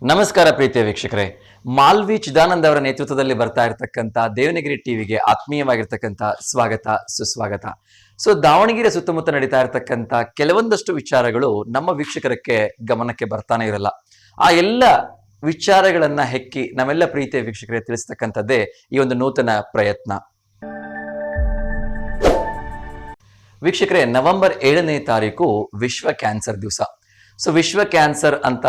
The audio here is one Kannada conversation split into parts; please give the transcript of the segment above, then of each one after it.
ನಮಸ್ಕಾರ ಪ್ರೀತಿಯ ವೀಕ್ಷಕರೇ. ಮಾಲ್ವಿ ಚಿದಾನಂದ್ ಅವರ ನೇತೃತ್ವದಲ್ಲಿ ಬರ್ತಾ ಇರತಕ್ಕಂತ ದೇವನಗಿರಿ ಟಿವಿಗೆ ಆತ್ಮೀಯವಾಗಿರ್ತಕ್ಕಂಥ ಸ್ವಾಗತ ಸುಸ್ವಾಗತ. ದಾವಣಗೆರೆ ಸುತ್ತಮುತ್ತ ನಡೀತಾ ಇರತಕ್ಕಂತ ಕೆಲವೊಂದಷ್ಟು ವಿಚಾರಗಳು ನಮ್ಮ ವೀಕ್ಷಕರಕ್ಕೆ ಗಮನಕ್ಕೆ ಬರ್ತಾನೆ ಇರಲ್ಲ. ಆ ಎಲ್ಲ ವಿಚಾರಗಳನ್ನ ಹೆಕ್ಕಿ ನಮ್ಮೆಲ್ಲ ಪ್ರೀತಿಯ ವೀಕ್ಷಕರೇ ತಿಳಿಸ್ತಕ್ಕಂಥದ್ದೇ ಈ ಒಂದು ನೂತನ ಪ್ರಯತ್ನ. ವೀಕ್ಷಕರೇ, ನವೆಂಬರ್ 7ನೇ ತಾರೀಕು ವಿಶ್ವ ಕ್ಯಾನ್ಸರ್ ದಿವಸ. ವಿಶ್ವ ಕ್ಯಾನ್ಸರ್ ಅಂತ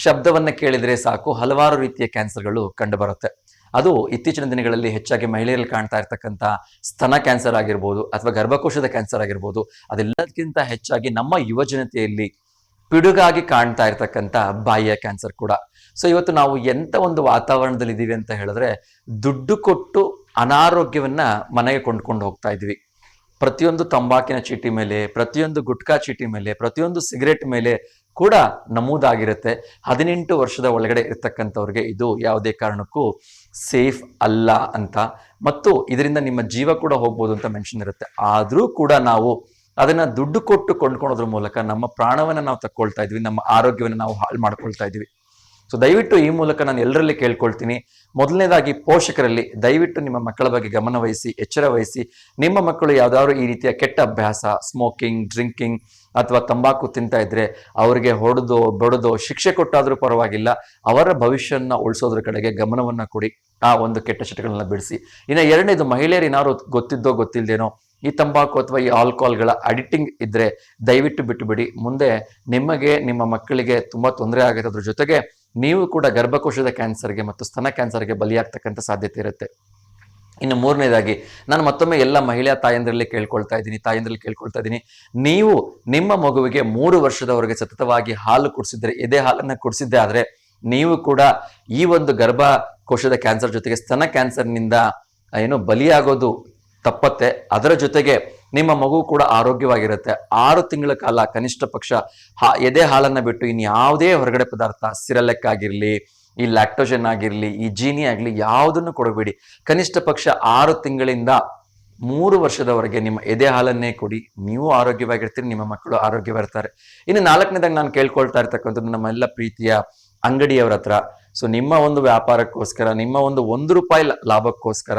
ಶಬ್ದವನ್ನ ಕೇಳಿದ್ರೆ ಸಾಕು, ಹಲವಾರು ರೀತಿಯ ಕ್ಯಾನ್ಸರ್ಗಳು ಕಂಡು ಬರುತ್ತೆ. ಅದು ಇತ್ತೀಚಿನ ದಿನಗಳಲ್ಲಿ ಹೆಚ್ಚಾಗಿ ಮಹಿಳೆಯರಲ್ಲಿ ಕಾಣ್ತಾ ಇರ್ತಕ್ಕಂಥ ಸ್ತನ ಕ್ಯಾನ್ಸರ್ ಆಗಿರ್ಬೋದು ಅಥವಾ ಗರ್ಭಕೋಶದ ಕ್ಯಾನ್ಸರ್ ಆಗಿರ್ಬೋದು, ಅದೆಲ್ಲದಕ್ಕಿಂತ ಹೆಚ್ಚಾಗಿ ನಮ್ಮ ಯುವ ಜನತೆಯಲ್ಲಿ ಪಿಡುಗಾಗಿ ಕಾಣ್ತಾ ಇರ್ತಕ್ಕಂಥ ಬಾಯಿಯ ಕ್ಯಾನ್ಸರ್ ಕೂಡ. ಇವತ್ತು ನಾವು ಎಂತ ಒಂದು ವಾತಾವರಣದಲ್ಲಿ ಇದೀವಿ ಅಂತ ಹೇಳಿದ್ರೆ, ದುಡ್ಡು ಕೊಟ್ಟು ಅನಾರೋಗ್ಯವನ್ನ ಮನೆಗೆ ಕೊಂಡ್ಕೊಂಡು ಹೋಗ್ತಾ ಇದ್ವಿ. ಪ್ರತಿಯೊಂದು ತಂಬಾಕಿನ ಚೀಟಿ ಮೇಲೆ, ಪ್ರತಿಯೊಂದು ಗುಟ್ಕಾ ಚೀಟಿ ಮೇಲೆ, ಪ್ರತಿಯೊಂದು ಸಿಗರೇಟ್ ಮೇಲೆ ಕೂಡ ನಮೂದಾಗಿರುತ್ತೆ 18 ವರ್ಷದ ಒಳಗಡೆ ಇರ್ತಕ್ಕಂಥವ್ರಿಗೆ ಇದು ಯಾವುದೇ ಕಾರಣಕ್ಕೂ ಸೇಫ್ ಅಲ್ಲ ಅಂತ, ಮತ್ತು ಇದರಿಂದ ನಿಮ್ಮ ಜೀವ ಕೂಡ ಹೋಗ್ಬೋದು ಅಂತ ಮೆನ್ಷನ್ ಇರುತ್ತೆ. ಆದರೂ ಕೂಡ ನಾವು ಅದನ್ನ ದುಡ್ಡು ಕೊಟ್ಟು ಕೊಂಡ್ಕೊಳೋದ್ರ ಮೂಲಕ ನಮ್ಮ ಪ್ರಾಣವನ್ನ ನಾವು ತಕ್ಕೊಳ್ತಾ ಇದ್ವಿ, ನಮ್ಮ ಆರೋಗ್ಯವನ್ನು ನಾವು ಹಾಳು ಮಾಡ್ಕೊಳ್ತಾ ಇದ್ವಿ. ದಯವಿಟ್ಟು ಈ ಮೂಲಕ ನಾನು ಎಲ್ಲರಲ್ಲಿ ಕೇಳ್ಕೊಳ್ತೀನಿ, ಮೊದಲನೇದಾಗಿ ಪೋಷಕರಲ್ಲಿ ದಯವಿಟ್ಟು ನಿಮ್ಮ ಮಕ್ಕಳ ಬಗ್ಗೆ ಗಮನ ವಹಿಸಿ, ಎಚ್ಚರ ವಹಿಸಿ. ನಿಮ್ಮ ಮಕ್ಕಳು ಯಾವ್ದಾದ್ರು ಈ ರೀತಿಯ ಕೆಟ್ಟ ಅಭ್ಯಾಸ, ಸ್ಮೋಕಿಂಗ್, ಡ್ರಿಂಕಿಂಗ್ ಅಥವಾ ತಂಬಾಕು ತಿಂತಾ ಇದ್ರೆ ಅವರಿಗೆ ಹೊಡೆದೋ ಬಡದೋ ಶಿಕ್ಷೆ ಕೊಟ್ಟಾದ್ರೂ ಪರವಾಗಿಲ್ಲ, ಅವರ ಭವಿಷ್ಯನ ಉಳಿಸೋದ್ರ ಕಡೆಗೆ ಗಮನವನ್ನ ಕೊಡಿ. ಆ ಒಂದು ಕೆಟ್ಟ ಚಟಗಳನ್ನ ಬಿಡಿಸಿ. ಇನ್ನು ಎರಡನೇದು, ಮಹಿಳೆಯರು ಏನಾದ್ರು ಗೊತ್ತಿದ್ದೋ ಗೊತ್ತಿಲ್ದೇನೋ ಈ ತಂಬಾಕು ಅಥವಾ ಈ ಆಲ್ಕೋಹಾಲ್ಗಳ ಅಡಿಕ್ಟಿಂಗ್ ಇದ್ರೆ ದಯವಿಟ್ಟು ಬಿಟ್ಟು ಬಿಡಿ. ಮುಂದೆ ನಿಮಗೆ, ನಿಮ್ಮ ಮಕ್ಕಳಿಗೆ ತುಂಬಾ ತೊಂದರೆ ಆಗುತ್ತೆ. ಅದ್ರ ಜೊತೆಗೆ ನೀವು ಕೂಡ ಗರ್ಭಕೋಶದ ಕ್ಯಾನ್ಸರ್ಗೆ ಮತ್ತು ಸ್ತನ ಕ್ಯಾನ್ಸರ್ಗೆ ಬಲಿಯಾಗ್ತಕ್ಕಂಥ ಸಾಧ್ಯತೆ ಇರುತ್ತೆ. ಇನ್ನು ಮೂರನೇದಾಗಿ, ನಾನು ಮತ್ತೊಮ್ಮೆ ಎಲ್ಲ ಮಹಿಳಾ ತಾಯಂದ್ರಲ್ಲಿ ಕೇಳ್ಕೊಳ್ತಾ ಇದ್ದೀನಿ, ನೀವು ನಿಮ್ಮ ಮಗುವಿಗೆ 3 ವರ್ಷದವರೆಗೆ ಸತತವಾಗಿ ಹಾಲು ಕುಡಿಸಿದ್ರೆ, ಎದೆ ಹಾಲನ್ನ ಕುಡಿಸಿದ್ದೆ ಆದ್ರೆ ನೀವು ಕೂಡ ಈ ಒಂದು ಗರ್ಭಕೋಶದ ಕ್ಯಾನ್ಸರ್ ಜೊತೆಗೆ ಸ್ತನ ಕ್ಯಾನ್ಸರ್ನಿಂದ ಬಲಿಯಾಗೋದು ತಪ್ಪತ್ತೆ. ಅದರ ಜೊತೆಗೆ ನಿಮ್ಮ ಮಗು ಕೂಡ ಆರೋಗ್ಯವಾಗಿರುತ್ತೆ. 6 ತಿಂಗಳ ಕಾಲ ಕನಿಷ್ಠ ಪಕ್ಷ ಎದೆ ಹಾಲನ್ನ ಬಿಟ್ಟು ಇನ್ಯಾವುದೇ ಹೊರಗಡೆ ಪದಾರ್ಥ, ಸಿರಲೆಕ್ ಆಗಿರ್ಲಿ, ಈ ಲ್ಯಾಕ್ಟೋಜನ್ ಆಗಿರ್ಲಿ, ಈ ಜೀನಿ ಆಗ್ಲಿ, ಯಾವುದನ್ನು ಕೊಡಬೇಡಿ. ಕನಿಷ್ಠ ಪಕ್ಷ 6 ತಿಂಗಳಿಂದ 3 ವರ್ಷದವರೆಗೆ ನಿಮ್ಮ ಎದೆ ಹಾಲನ್ನೇ ಕೊಡಿ. ನೀವು ಆರೋಗ್ಯವಾಗಿರ್ತೀರಿ, ನಿಮ್ಮ ಮಕ್ಕಳು ಆರೋಗ್ಯವಾಗಿರ್ತಾರೆ. ಇನ್ನು 4ನೇದಾಗಿ ನಾನು ಕೇಳ್ಕೊಳ್ತಾ ಇರ್ತಕ್ಕಂಥದ್ದು ನಮ್ಮೆಲ್ಲ ಪ್ರೀತಿಯ ಅಂಗಡಿಯವರ ಹತ್ರ. ನಿಮ್ಮ ಒಂದು ವ್ಯಾಪಾರಕ್ಕೋಸ್ಕರ, ನಿಮ್ಮ ಒಂದು ₹1 ಲಾಭಕ್ಕೋಸ್ಕರ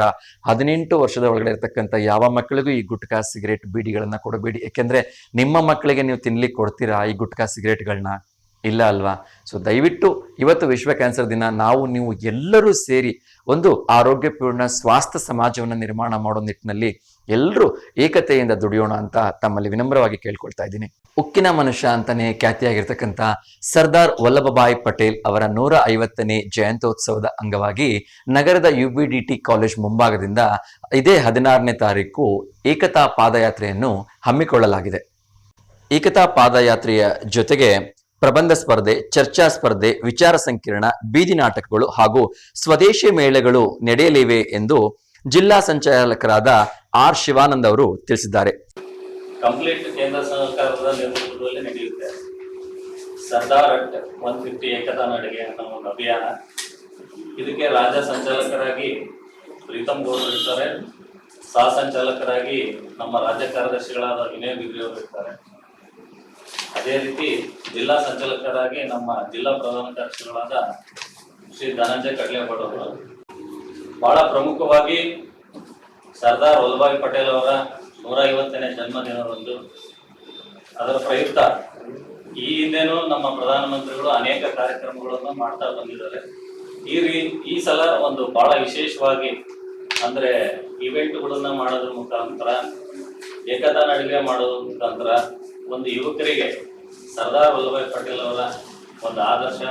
18 ವರ್ಷದ ಒಳಗಡೆ ಇರ್ತಕ್ಕಂಥ ಯಾವ ಮಕ್ಕಳಿಗೂ ಈ ಗುಟ್ಕಾ, ಸಿಗರೇಟ್, ಬೀಡಿಗಳನ್ನ ಕೊಡಬೇಡಿ. ಯಾಕೆಂದ್ರೆ ನಿಮ್ಮ ಮಕ್ಕಳಿಗೆ ನೀವು ತಿನ್ಲಿಕ್ಕೆ ಕೊಡ್ತೀರಾ ಈ ಗುಟ್ಕಾ, ಸಿಗರೇಟ್ಗಳನ್ನ? ಇಲ್ಲ ಅಲ್ವಾ? ದಯವಿಟ್ಟು ಇವತ್ತು ವಿಶ್ವ ಕ್ಯಾನ್ಸರ್ ದಿನ ನಾವು ನೀವು ಎಲ್ಲರೂ ಸೇರಿ ಒಂದು ಆರೋಗ್ಯಪೂರ್ಣ ಸ್ವಾಸ್ಥ್ಯ ಸಮಾಜವನ್ನು ನಿರ್ಮಾಣ ಮಾಡೋ ನಿಟ್ಟಿನಲ್ಲಿ ಎಲ್ಲರೂ ಏಕತೆಯಿಂದ ದುಡಿಯೋಣ ಅಂತ ತಮ್ಮಲ್ಲಿ ವಿನಮ್ರವಾಗಿ ಕೇಳ್ಕೊಳ್ತಾ ಇದ್ದೀನಿ. ಉಕ್ಕಿನ ಮನುಷ್ಯ ಅಂತಾನೆ ಖ್ಯಾತಿಯಾಗಿರ್ತಕ್ಕಂಥ ಸರ್ದಾರ್ ವಲ್ಲಭಭಾಯ್ ಪಟೇಲ್ ಅವರ 150ನೇ ಜಯಂತ್ಯೋತ್ಸವದ ಅಂಗವಾಗಿ ನಗರದ UBDT ಕಾಲೇಜ್ ಮುಂಭಾಗದಿಂದ ಇದೇ 16ನೇ ತಾರೀಕು ಏಕತಾ ಪಾದಯಾತ್ರೆಯನ್ನು ಹಮ್ಮಿಕೊಳ್ಳಲಾಗಿದೆ. ಏಕತಾ ಪಾದಯಾತ್ರೆಯ ಜೊತೆಗೆ ಪ್ರಬಂಧ ಸ್ಪರ್ಧೆ, ಚರ್ಚಾ ಸ್ಪರ್ಧೆ, ವಿಚಾರ ಸಂಕಿರಣ, ಬೀದಿ ನಾಟಕಗಳು ಹಾಗೂ ಸ್ವದೇಶಿ ಮೇಳಗಳು ನಡೆಯಲಿವೆ ಎಂದು ಜಿಲ್ಲಾ ಸಂಚಾಲಕರಾದ R ಶಿವಾನಂದ್ ಅವರು ತಿಳಿಸಿದ್ದಾರೆ. ಕಂಪ್ಲೀಟ್ ಕೇಂದ್ರ ಸರ್ಕಾರದ ನೇತೃತ್ವದಲ್ಲಿ ನಡೆಯುತ್ತೆ ಸರ್ದಾರ್ ಅಟ್ 150 ಏಕತಾ ನಡಿಗೆ ಅನ್ನೋ ಒಂದು ಅಭಿಯಾನ. ಇದಕ್ಕೆ ರಾಜ್ಯ ಸಂಚಾಲಕರಾಗಿ ಪ್ರೀತಮ್ ಗೌಡ್ರು ಇರ್ತಾರೆ, ಸಹ ಸಂಚಾಲಕರಾಗಿ ನಮ್ಮ ರಾಜ್ಯ ಕಾರ್ಯದರ್ಶಿಗಳಾದ ವಿನಯ್ ಬಿಗ್ರಿ ಅವರು ಇರ್ತಾರೆ. ಅದೇ ರೀತಿ ಜಿಲ್ಲಾ ಸಂಚಾಲಕರಾಗಿ ನಮ್ಮ ಜಿಲ್ಲಾ ಪ್ರಧಾನ ಕಾರ್ಯದರ್ಶಿಗಳಾದ ಶ್ರೀ ಧನಂಜಯ ಕಡ್ಲೆಬಾಡ್ ಅವರು. ಬಹಳ ಪ್ರಮುಖವಾಗಿ ಸರ್ದಾರ್ ವಲ್ಲಭಾಯ್ ಪಟೇಲ್ ಅವರ 150ನೇ ಜನ್ಮದಿನದಂದು ಅದರ ಪ್ರಯುಕ್ತ ಈ ಹಿಂದೆನೂ ನಮ್ಮ ಪ್ರಧಾನಮಂತ್ರಿಗಳು ಅನೇಕ ಕಾರ್ಯಕ್ರಮಗಳನ್ನು ಮಾಡ್ತಾ ಬಂದಿದ್ದಾರೆ. ಈ ಸಲ ಒಂದು ಬಹಳ ವಿಶೇಷವಾಗಿ ಅಂದ್ರೆ ಇವೆಂಟ್ಗಳನ್ನ ಮಾಡೋದ್ರ ಮುಖಾಂತರ, ಏಕತಾ ನಡಿಗೆ ಮಾಡೋದ್ರ ಮುಖಾಂತರ ಒಂದು ಯುವಕರಿಗೆ ಸರ್ದಾರ್ ವಲ್ಲಭಾಯ್ ಪಟೇಲ್ ಅವರ ಒಂದು ಆದರ್ಶ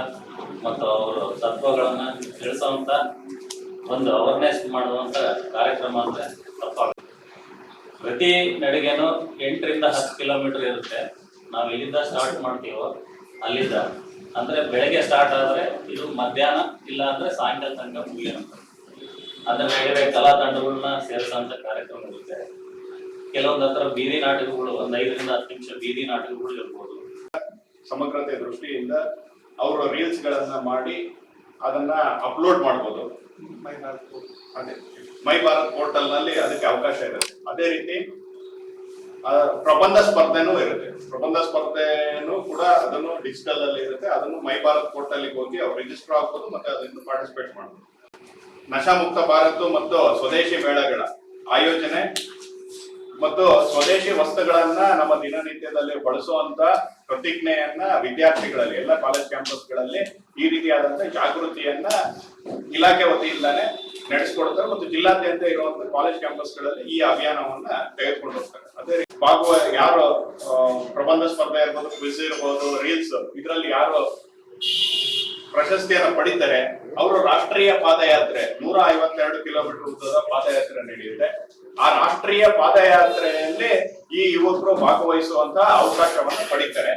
ಮತ್ತು ಅವರ ತತ್ವಗಳನ್ನ ತಿಳಿಸುವಂತ ಒಂದು ಅವೇರ್ನೆಸ್ ಮಾಡುವಂತ ಕಾರ್ಯಕ್ರಮ ಅಂದ್ರೆ ತಪ್ಪಾಗುತ್ತೆ. ಪ್ರತಿ ನಡಿಗೆನೂ 8 ರಿಂದ 10 ಕಿಲೋಮೀಟರ್ ಇರುತ್ತೆ. ನಾವು ಎಲ್ಲಿಂದ ಸ್ಟಾರ್ಟ್ ಮಾಡ್ತೀವೋ ಅಲ್ಲಿಂದ, ಅಂದ್ರೆ ಬೆಳಗ್ಗೆ ಸ್ಟಾರ್ಟ್ ಆದ್ರೆ ಇದು ಮಧ್ಯಾಹ್ನ ಇಲ್ಲ ಅಂದ್ರೆ ಸಾಯಂಕಾಲ ತನಕ ಮುಗಿಯುತ್ತೆ. ಅದ್ರ ನಡುವೆ ಕಲಾ ತಂಡಗಳನ್ನ ಸೇರಿಸುವಂತ ಕಾರ್ಯಕ್ರಮ ಇರುತ್ತೆ. ಕೆಲವೊಂದು ಹತ್ರ ಬೀದಿ ನಾಟಕಗಳು, ಒಂದು 5 ರಿಂದ 10 ನಿಮಿಷ ಬೀದಿ ನಾಟಕಗಳು ಇರ್ಬೋದು. ಸಮಗ್ರತೆ ದೃಷ್ಟಿಯಿಂದ ಅವರು ರೀಲ್ಸ್ ಗಳನ್ನ ಮಾಡಿ ಅದನ್ನ ಅಪ್ಲೋಡ್ ಮಾಡ್ಬೋದು. ಮೈ ಭಾರತ್ ಪೋರ್ಟಲ್ ನಲ್ಲಿ ಅದಕ್ಕೆ ಅವಕಾಶ ಇರುತ್ತೆ. ಅದೇ ರೀತಿ ಪ್ರಬಂಧ ಸ್ಪರ್ಧೆನೂ ಇರುತ್ತೆ. ಪ್ರಬಂಧ ಸ್ಪರ್ಧೆನೂ ಕೂಡ ಅದನ್ನು ಡಿಜಿಟಲ್ ಅಲ್ಲಿ ಇರುತ್ತೆ. ಅದನ್ನು ಮೈ ಭಾರತ್ ಪೋರ್ಟಲ್ ಹೋಗಿ ಅವ್ರು ರಿಜಿಸ್ಟರ್ ಆಗ್ಬೋದು ಮತ್ತೆ ಅದನ್ನು ಪಾರ್ಟಿಸಿಪೇಟ್ ಮಾಡ್ಬೋದು. ನಶಾಮುಕ್ತ ಭಾರತ ಮತ್ತು ಸ್ವದೇಶಿ ಮೇಳಗಳ ಆಯೋಜನೆ ಮತ್ತು ಸ್ವದೇಶಿ ವಸ್ತುಗಳನ್ನ ನಮ್ಮ ದಿನನಿತ್ಯದಲ್ಲಿ ಬಳಸುವಂತ ಪ್ರತಿಜ್ಞೆಯನ್ನ ವಿದ್ಯಾರ್ಥಿಗಳಲ್ಲಿ ಎಲ್ಲ ಕಾಲೇಜ್ ಕ್ಯಾಂಪಸ್ಗಳಲ್ಲಿ ಈ ರೀತಿಯಾದಂತ ಜಾಗೃತಿಯನ್ನ ಇಲಾಖೆ ವತಿಯಿಂದಾನೇ ನಡೆಸಿಕೊಡ್ತಾರೆ ಮತ್ತು ಜಿಲ್ಲಾದ್ಯಂತ ಇರುವಂತ ಕಾಲೇಜ್ ಕ್ಯಾಂಪಸ್ಗಳಲ್ಲಿ ಈ ಅಭಿಯಾನವನ್ನ ತೆಗೆದುಕೊಂಡು ಹೋಗ್ತಾರೆ. ಅದೇ ಯಾರು ಪ್ರಬಂಧ ಸ್ಪರ್ಧೆ ಇರ್ಬೋದು, ಕ್ವಿಜ್ ಇರ್ಬೋದು, ರೀಲ್ಸ್ ಇದರಲ್ಲಿ ಯಾರು ಪ್ರಶಸ್ತಿಯನ್ನ ಪಡಿತಾರೆ ಅವರು ರಾಷ್ಟ್ರೀಯ ಪಾದಯಾತ್ರೆ 152 ಕಿಲೋಮೀಟರ್ ಉದ್ದದ ಪಾದಯಾತ್ರೆ ನಡೆಯುತ್ತೆ. ಆ ರಾಷ್ಟ್ರೀಯ ಪಾದಯಾತ್ರೆಯಲ್ಲಿ ಈ ಯುವಕರು ಭಾಗವಹಿಸುವಂತ ಅವಕಾಶವನ್ನು ಪಡಿತಾರೆ.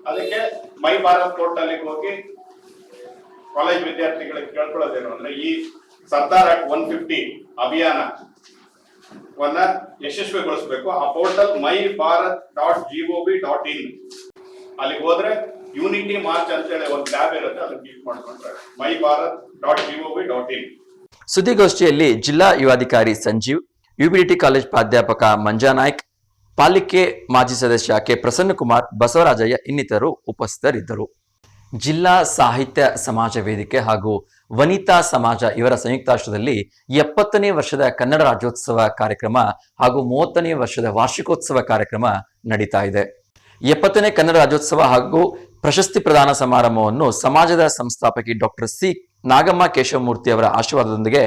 ಅದಕ್ಕೆ ಮೈ ಭಾರತ್ ಪೋರ್ಟಲ್ ಹೋಗಿ ಕಾಲೇಜ್ ವಿದ್ಯಾರ್ಥಿಗಳಿಗೆ ಕೇಳ್ಕೊಳ್ಳೋದೇನು ಅಂದ್ರೆ ಈ ಸರ್ದಾರ್ ಆಕ್ಟ್ 150 ಅಭಿಯಾನವನ್ನ ಯಶಸ್ವಿಗೊಳಿಸಬೇಕು. ಆ ಪೋರ್ಟಲ್ myBharat.gov.in ಅಲ್ಲಿಗೆ ಹೋದ್ರೆ ಯೂನಿಟಿ ಮಾರ್ಚ್ ಅಂತ ಹೇಳಿ ಒಂದು ಟ್ಯಾಬ್ ಇರುತ್ತೆ, ಅದನ್ನ ಕ್ಲಿಕ್ ಮಾಡ್ಕೊಂಡ್ರೆ myBharat.gov.in. ಸುದ್ದಿಗೋಷ್ಠಿಯಲ್ಲಿ ಜಿಲ್ಲಾ ಯುವಾಧಿಕಾರಿ ಸಂಜೀವ್, ಯುಬಿಡಿಟಿ ಕಾಲೇಜ್ ಪ್ರಾಧ್ಯಾಪಕ ಮಂಜಾ ನಾಯ್ಕ್, ಪಾಲಿಕೆ ಮಾಜಿ ಸದಸ್ಯ ಕೆ ಪ್ರಸನ್ನಕುಮಾರ್, ಬಸವರಾಜಯ್ಯ ಇನ್ನಿತರರು ಉಪಸ್ಥಿತರಿದ್ದರು. ಜಿಲ್ಲಾ ಸಾಹಿತ್ಯ ಸಮಾಜ ವೇದಿಕೆ ಹಾಗೂ ವನಿತಾ ಸಮಾಜ ಇವರ ಸಂಯುಕ್ತಾಶ್ರಯದಲ್ಲಿ 70ನೇ ವರ್ಷದ ಕನ್ನಡ ರಾಜ್ಯೋತ್ಸವ ಕಾರ್ಯಕ್ರಮ ಹಾಗೂ 30ನೇ ವರ್ಷದ ವಾರ್ಷಿಕೋತ್ಸವ ಕಾರ್ಯಕ್ರಮ ನಡೀತಾ ಇದೆ. 70ನೇ ಕನ್ನಡ ರಾಜ್ಯೋತ್ಸವ ಹಾಗೂ ಪ್ರಶಸ್ತಿ ಪ್ರದಾನ ಸಮಾರಂಭವನ್ನು ಸಮಾಜದ ಸಂಸ್ಥಾಪಕಿ ಡಾಕ್ಟರ್ ಸಿ ನಾಗಮ್ಮ ಕೇಶವಮೂರ್ತಿ ಅವರ ಆಶೀರ್ವಾದದೊಂದಿಗೆ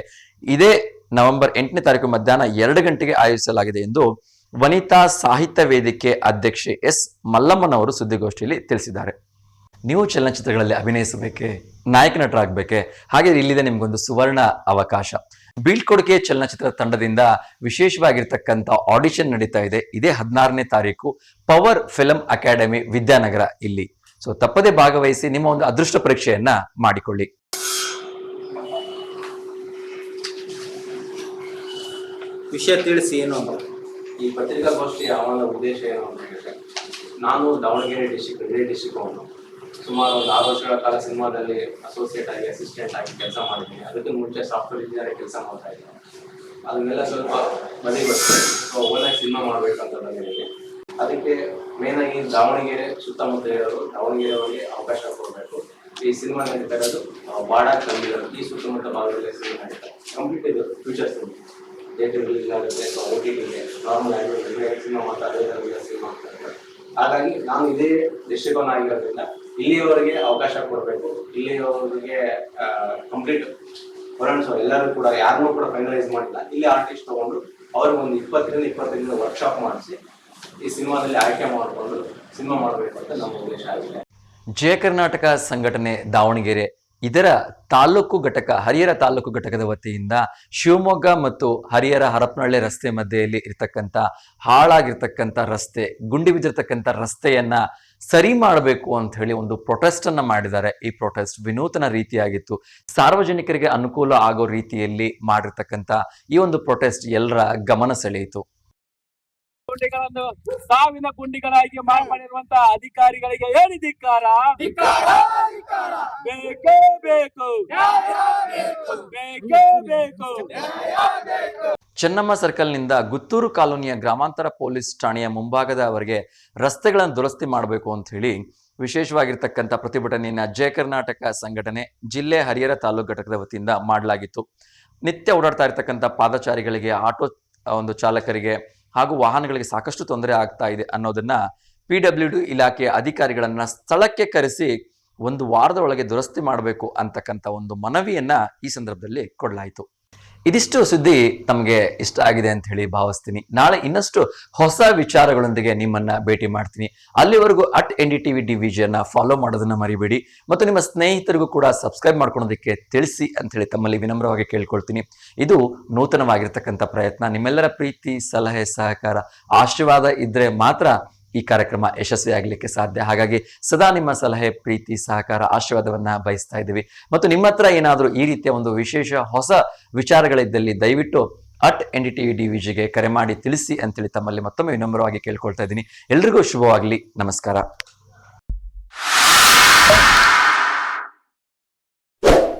ಇದೇ ನವೆಂಬರ್ 8ನೇ ತಾರೀಕು ಮಧ್ಯಾಹ್ನ 2 ಗಂಟೆಗೆ ಆಯೋಜಿಸಲಾಗಿದೆ ಎಂದು ವನಿತಾ ಸಾಹಿತ್ಯ ವೇದಿಕೆ ಅಧ್ಯಕ್ಷೆ ಎಸ್ ಮಲ್ಲಮ್ಮನವರು ಸುದ್ದಿಗೋಷ್ಠಿಯಲ್ಲಿ ತಿಳಿಸಿದ್ದಾರೆ. ನೀವು ಚಲನಚಿತ್ರಗಳಲ್ಲಿ ಅಭಿನಯಿಸಬೇಕೆ, ನಾಯಕ ನಟರಾಗಬೇಕೆ, ಹಾಗೆ ಇಲ್ಲಿದೆ ನಿಮ್ಗೊಂದು ಸುವರ್ಣ ಅವಕಾಶ. ಬೀಳ್ಕೊಡುಗೆ ಚಲನಚಿತ್ರ ತಂಡದಿಂದ ವಿಶೇಷವಾಗಿರ್ತಕ್ಕಂಥ ಆಡಿಷನ್ ನಡೀತಾ ಇದೆ. ಇದೇ 16ನೇ ತಾರೀಕು ಪವರ್ ಫಿಲ್ಮ್ ಅಕಾಡೆಮಿ ವಿದ್ಯಾನಗರ ಇಲ್ಲಿ. ಸೊ ತಪ್ಪದೇ ಭಾಗವಹಿಸಿ ನಿಮ್ಮ ಒಂದು ಅದೃಷ್ಟ ಪರೀಕ್ಷೆಯನ್ನ ಮಾಡಿಕೊಳ್ಳಿ. ವಿಷಯ ತಿಳಿಸಿ ಏನು ಅಂತ. ಈ ಪತ್ರಿಕಾಗೋಷ್ಠಿಯ ಅವನ ಉದ್ದೇಶ ಏನು ಅಂತ ಹೇಳಿದ್ರೆ, ನಾನು ದಾವಣಗೆರೆ ಡಿಸ್ಟಿಕ್ ಅವನು ಸುಮಾರು ಒಂದು 6 ವರ್ಷಗಳ ಕಾಲ ಸಿನಿಮಾದಲ್ಲಿ ಅಸೋಸಿಯೇಟ್ ಆಗಿ ಅಸಿಸ್ಟೆಂಟ್ ಆಗಿ ಕೆಲಸ ಮಾಡಿದ್ದೀನಿ. ಅದಕ್ಕೆ ಮುಂಚೆ ಸಾಫ್ಟ್ವೇರ್ ಇಂಜಿನಿಯರ್ ಕೆಲಸ ಮಾಡ್ತಾ ಇದ್ದೀನಿ. ಅದನ್ನೆಲ್ಲ ಸ್ವಲ್ಪ ಬದಿಗೊಟ್ಟು ಓನಾಗಿ ಸಿನಿಮಾ ಮಾಡ್ಬೇಕಂತ ನನಗೆ. ಅದಕ್ಕೆ ಮೇನ್ ಆಗಿ ದಾವಣಗೆರೆ ಸುತ್ತಮುತ್ತ ಇರೋರು ದಾವಣಗೆರೆಯವರಿಗೆ ಅವಕಾಶ ಕೊಡಬೇಕು. ಈ ಸಿನಿಮಾ ನಡೀತಾ ಇರೋದು ಬಾಡ ಕಂಬಿರೋದು ಈ ಸುತ್ತಮುತ್ತ ಭಾಗದಲ್ಲಿ ಸಿನಿಮಾ ನಡೀತಾರೆ. ಕಂಪ್ಲೀಟ್ ಇದು ಫ್ಯೂಚರ್ಸ್ ಥಿಯೇಟರ್ ರಿಲೀಸ್ ಆಗುತ್ತೆ, OTT-ಗೆ ನಾರ್ಮಲ್ ಆಗಿ ಸಿನಿಮಾ ಮಾಡ್ತಾರೆ, ಸಿನಿಮಾ ಮಾಡ್ತಾರೆ. ಹಾಗಾಗಿ ನಾನು ಇದೇ ಡಿಸ್ಟ್ರಿಕ್ಟ್ ಆಗಿರೋದ್ರಿಂದ ಇಲ್ಲಿಯವರೆಗೆ ಅವಕಾಶ ಕೊಡಬೇಕು. ಇಲ್ಲಿಯವರೆಗೆ ಕಂಪ್ಲೀಟ್ ಹೊರಣಿಸೋ ಎಲ್ಲರೂ ಕೂಡ ಯಾರನ್ನೂ ಕೂಡ ಫೈನಲೈಸ್ ಮಾಡಿಲ್ಲ. ಇಲ್ಲಿ ಆರ್ಟಿಸ್ಟ್ ತಗೊಂಡು ಅವ್ರಿಗೆ ಒಂದು 20-25 ವರ್ಕ್ಶಾಪ್ ಮಾಡಿಸಿ ಈ ಸಿನಿಮಾದಲ್ಲಿ ಆಯ್ಕೆ ಮಾಡಿಕೊಂಡು ಸಿನಿಮಾ ಮಾಡಬೇಕು ಅಂತ ನಮ್ಮ ಉದ್ದೇಶ ಆಗಿದೆ. ಜಯ ಕರ್ನಾಟಕ ಸಂಘಟನೆ ದಾವಣಗೆರೆ ಇದರ ತಾಲೂಕು ಘಟಕ, ಹರಿಹರ ತಾಲೂಕು ಘಟಕದ ವತಿಯಿಂದ ಶಿವಮೊಗ್ಗ ಮತ್ತು ಹರಿಹರ ಹರಪನಹಳ್ಳಿ ರಸ್ತೆ ಮಧ್ಯೆಯಲ್ಲಿ ಇರ್ತಕ್ಕಂಥ ಹಾಳಾಗಿರ್ತಕ್ಕಂಥ ರಸ್ತೆ, ಗುಂಡಿ ಬಿದ್ದಿರ್ತಕ್ಕಂಥ ರಸ್ತೆಯನ್ನ ಸರಿ ಮಾಡಬೇಕು ಅಂತ ಹೇಳಿ ಒಂದು ಪ್ರೊಟೆಸ್ಟ್ ಅನ್ನ ಮಾಡಿದ್ದಾರೆ. ಈ ಪ್ರೊಟೆಸ್ಟ್ ವಿನೂತನ ರೀತಿಯಾಗಿತ್ತು. ಸಾರ್ವಜನಿಕರಿಗೆ ಅನುಕೂಲ ಆಗೋ ರೀತಿಯಲ್ಲಿ ಮಾಡಿರ್ತಕ್ಕಂಥ ಈ ಒಂದು ಪ್ರೊಟೆಸ್ಟ್ ಎಲ್ಲರ ಗಮನ ಸೆಳೆಯಿತು. ಗುಂಡಿಗಳನ್ನು ಸಾವಿನ ಗುಂಡಿಗಳಾಗಿ ಮಾಡಿರುವಂತಹ ಅಧಿಕಾರಿಗಳಿಗೆ ಏನು ಧಿಕ್ಕಾರ, ಬೇಕೇ ಬೇಕು, ಬೇಕೇ ಬೇಕು. ಚೆನ್ನಮ್ಮ ಸರ್ಕಲ್ನಿಂದ ಗುತ್ತೂರು ಕಾಲೋನಿಯ ಗ್ರಾಮಾಂತರ ಪೊಲೀಸ್ ಠಾಣೆಯ ಮುಂಭಾಗದವರೆಗೆ ರಸ್ತೆಗಳನ್ನು ದುರಸ್ತಿ ಮಾಡಬೇಕು ಅಂತ ಹೇಳಿ ವಿಶೇಷವಾಗಿರ್ತಕ್ಕಂಥ ಪ್ರತಿಭಟನೆಯನ್ನ ಜಯ ಕರ್ನಾಟಕ ಸಂಘಟನೆ ಜಿಲ್ಲೆ ಹರಿಹರ ತಾಲೂಕು ಘಟಕದ ವತಿಯಿಂದ ಮಾಡಲಾಗಿತ್ತು. ನಿತ್ಯ ಓಡಾಡ್ತಾ ಇರ್ತಕ್ಕಂಥ ಪಾದಚಾರಿಗಳಿಗೆ, ಆಟೋ ಒಂದು ಚಾಲಕರಿಗೆ ಹಾಗೂ ವಾಹನಗಳಿಗೆ ಸಾಕಷ್ಟು ತೊಂದರೆ ಆಗ್ತಾ ಇದೆ ಅನ್ನೋದನ್ನ PWD ಇಲಾಖೆಯ ಅಧಿಕಾರಿಗಳನ್ನ ಸ್ಥಳಕ್ಕೆ ಕರೆಸಿ 1 ವಾರದ ಒಳಗೆ ದುರಸ್ತಿ ಮಾಡಬೇಕು ಅಂತಕ್ಕಂಥ ಒಂದು ಮನವಿಯನ್ನ ಈ ಸಂದರ್ಭದಲ್ಲಿ ಕೊಡಲಾಯಿತು. ಇದಿಷ್ಟು ಸುದ್ದಿ ತಮಗೆ ಇಷ್ಟ ಆಗಿದೆ ಅಂತ ಹೇಳಿ ಭಾವಿಸ್ತೀನಿ. ನಾಳೆ ಇನ್ನಷ್ಟು ಹೊಸ ವಿಚಾರಗಳೊಂದಿಗೆ ನಿಮ್ಮನ್ನ ಭೇಟಿ ಮಾಡ್ತೀನಿ. ಅಲ್ಲಿವರೆಗೂ @NDTV DVG ಫಾಲೋ ಮಾಡೋದನ್ನ ಮರಿಬೇಡಿ ಮತ್ತು ನಿಮ್ಮ ಸ್ನೇಹಿತರಿಗೂ ಕೂಡ ಸಬ್ಸ್ಕ್ರೈಬ್ ಮಾಡ್ಕೊಳೋದಕ್ಕೆ ತಿಳಿಸಿ ಅಂತ ಹೇಳಿ ತಮ್ಮಲ್ಲಿ ವಿನಮ್ರವಾಗಿ ಕೇಳ್ಕೊಳ್ತೀನಿ. ಇದು ನೂತನವಾಗಿರ್ತಕ್ಕಂಥ ಪ್ರಯತ್ನ. ನಿಮ್ಮೆಲ್ಲರ ಪ್ರೀತಿ, ಸಲಹೆ, ಸಹಕಾರ, ಆಶೀರ್ವಾದ ಇದ್ರೆ ಮಾತ್ರ ಈ ಕಾರ್ಯಕ್ರಮ ಯಶಸ್ವಿಯಾಗಲಿಕ್ಕೆ ಸಾಧ್ಯ. ಹಾಗಾಗಿ ಸದಾ ನಿಮ್ಮ ಸಲಹೆ, ಪ್ರೀತಿ, ಸಹಕಾರ, ಆಶೀರ್ವಾದವನ್ನ ಬಯಸ್ತಾ ಇದ್ದೀವಿ. ಮತ್ತು ನಿಮ್ಮ ಹತ್ರ ಏನಾದರೂ ಈ ರೀತಿಯ ಒಂದು ವಿಶೇಷ ಹೊಸ ವಿಚಾರಗಳಿದ್ದಲ್ಲಿ ದಯವಿಟ್ಟು @NDTV DVG ಕರೆ ಮಾಡಿ ತಿಳಿಸಿ ಅಂತೇಳಿ ತಮ್ಮಲ್ಲಿ ಮತ್ತೊಮ್ಮೆ ವಿನಮ್ರವಾಗಿ ಕೇಳ್ಕೊಳ್ತಾ ಇದ್ದೀನಿ. ಎಲ್ರಿಗೂ ಶುಭವಾಗಲಿ. ನಮಸ್ಕಾರ.